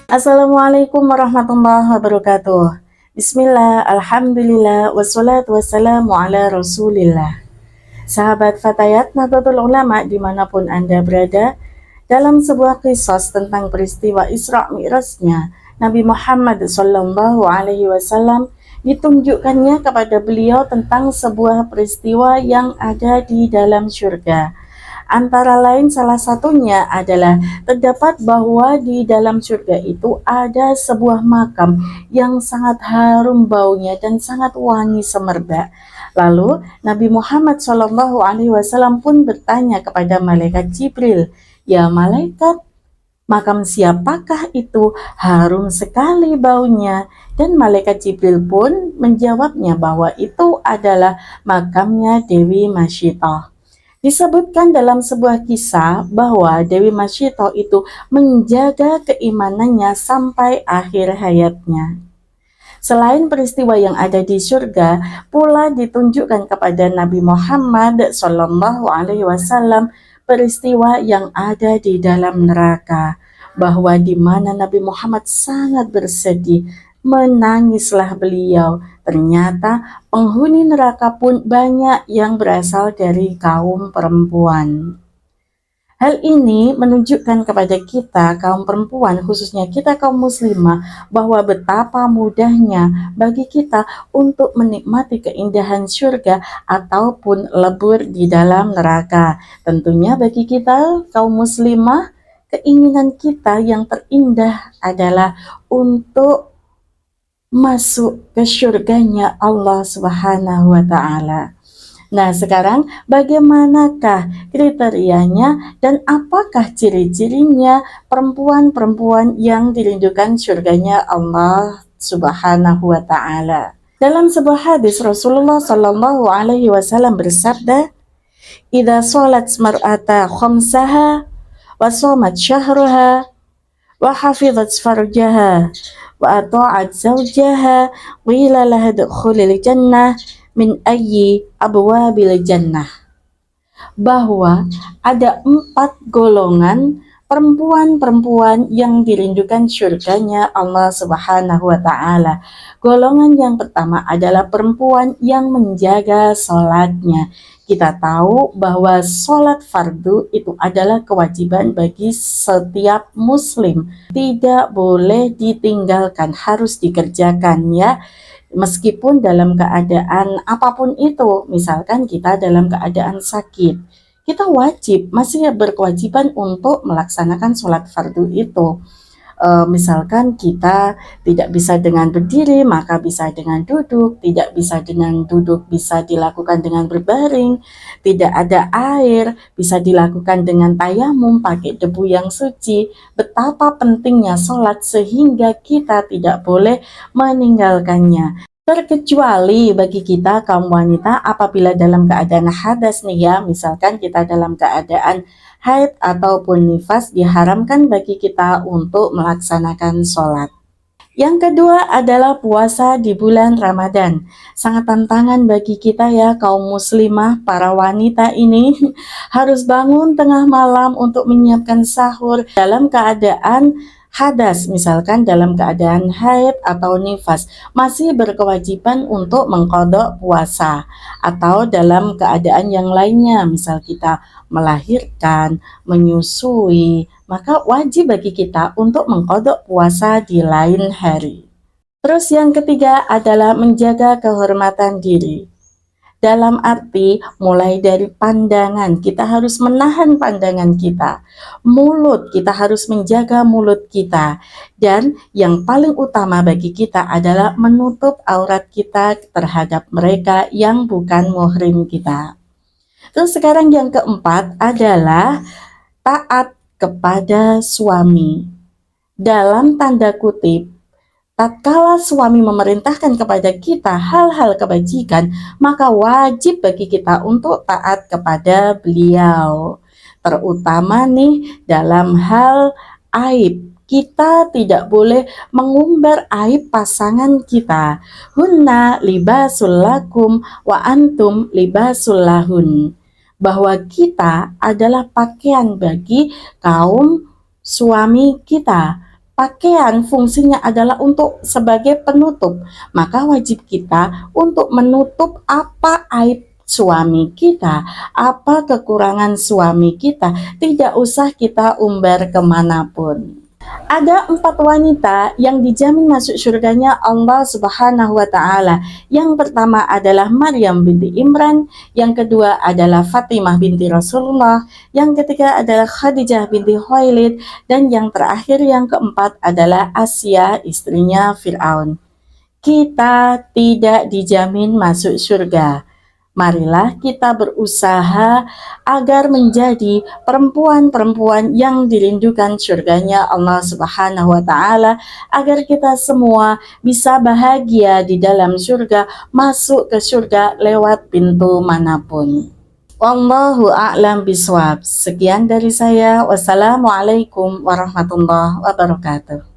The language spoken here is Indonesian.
Assalamualaikum warahmatullahi wabarakatuh. Bismillah, alhamdulillah, wassalatu wassalamu ala rasulillah. Sahabat Fatayat Nahdlatul Ulama dimanapun Anda berada, dalam sebuah kisah tentang peristiwa Isra Mi'rajnya Nabi Muhammad SAW ditunjukkannya kepada beliau tentang sebuah peristiwa yang ada di dalam surga. Antara lain salah satunya adalah terdapat bahwa di dalam surga itu ada sebuah makam yang sangat harum baunya dan sangat wangi semerbak. Lalu Nabi Muhammad SAW pun bertanya kepada malaikat Jibril, "Ya malaikat, makam siapakah itu? Harum sekali baunya." Dan malaikat Jibril pun menjawabnya bahwa itu adalah makamnya Dewi Masyitah. Disebutkan dalam sebuah kisah bahwa Dewi Masyitah itu menjaga keimanannya sampai akhir hayatnya. Selain peristiwa yang ada di surga, pula ditunjukkan kepada Nabi Muhammad SAW peristiwa yang ada di dalam neraka, bahwa di mana Nabi Muhammad sangat bersedih, menangislah beliau. Ternyata penghuni neraka pun banyak yang berasal dari kaum perempuan. Hal ini menunjukkan kepada kita kaum perempuan, khususnya kita kaum muslimah, bahwa betapa mudahnya bagi kita untuk menikmati keindahan surga ataupun lebur di dalam neraka. Tentunya bagi kita kaum muslimah, keinginan kita yang terindah adalah untuk masuk ke surganya Allah Subhanahu wa Ta'ala. Nah, sekarang bagaimanakah kriterianya dan apakah ciri-cirinya perempuan-perempuan yang dirindukan surganya Allah Subhanahu wa Ta'ala? Dalam sebuah hadis Rasulullah Shallallahu alaihi wasallam bersabda, "Idza shalat mar'ata khamsaha wa shamat syahraha wa hafizat farjaha wa ata'at zawjaha qila laha dukhulil jannah min ayyi abwabil jannah." Bahwa ada 4 golongan perempuan-perempuan yang dirindukan surganya Allah Subhanahu wa Ta'ala. Golongan yang pertama adalah perempuan yang menjaga sholatnya. Kita tahu bahwa sholat fardu itu adalah kewajiban bagi setiap muslim, tidak boleh ditinggalkan, harus dikerjakan ya. Meskipun dalam keadaan apapun itu, misalkan kita dalam keadaan sakit, kita masih berkewajiban untuk melaksanakan sholat fardu itu. Misalkan kita tidak bisa dengan berdiri, maka bisa dengan duduk, tidak bisa dengan duduk, bisa dilakukan dengan berbaring, tidak ada air, bisa dilakukan dengan tayamum, pakai debu yang suci. Betapa pentingnya sholat sehingga kita tidak boleh meninggalkannya. Terkecuali bagi kita kaum wanita apabila dalam keadaan hadas nih ya, misalkan kita dalam keadaan haid ataupun nifas, diharamkan bagi kita untuk melaksanakan sholat. Yang kedua adalah puasa di bulan Ramadan. Sangat tantangan bagi kita ya kaum muslimah, para wanita ini harus bangun tengah malam untuk menyiapkan sahur dalam keadaan hadas, misalkan dalam keadaan haid atau nifas, masih berkewajiban untuk mengqadha puasa. Atau dalam keadaan yang lainnya, misal kita melahirkan, menyusui, maka wajib bagi kita untuk mengqadha puasa di lain hari. Terus yang ketiga adalah menjaga kehormatan diri. Dalam arti mulai dari pandangan, kita harus menahan pandangan kita. Mulut, kita harus menjaga mulut kita. Dan yang paling utama bagi kita adalah menutup aurat kita terhadap mereka yang bukan muhrim kita. Terus sekarang yang keempat adalah taat kepada suami. Dalam tanda kutip, tatkala suami memerintahkan kepada kita hal-hal kebajikan, maka wajib bagi kita untuk taat kepada beliau. Terutama nih dalam hal aib. Kita tidak boleh mengumbar aib pasangan kita. Hunna libasul lakum wa antum libasul lahun. Bahwa kita adalah pakaian bagi kaum suami kita. pakaian fungsinya adalah untuk sebagai penutup, maka wajib kita untuk menutup apa aib suami kita, apa kekurangan suami kita, tidak usah kita umbar kemanapun. Ada 4 wanita yang dijamin masuk surganya Allah Subhanahu wa Ta'ala. Yang pertama adalah Maryam binti Imran, yang kedua adalah Fatimah binti Rasulullah, yang ketiga adalah Khadijah binti Khuwailid, dan yang terakhir yang keempat adalah Asia, istrinya Fir'aun. Kita tidak dijamin masuk surga. Marilah kita berusaha agar menjadi perempuan-perempuan yang dirindukan surganya Allah Subhanahu wa Ta'ala, agar kita semua bisa bahagia di dalam surga, masuk ke surga lewat pintu manapun. Wallahu a'lam bishawab. Sekian dari saya. Wassalamualaikum warahmatullahi wabarakatuh.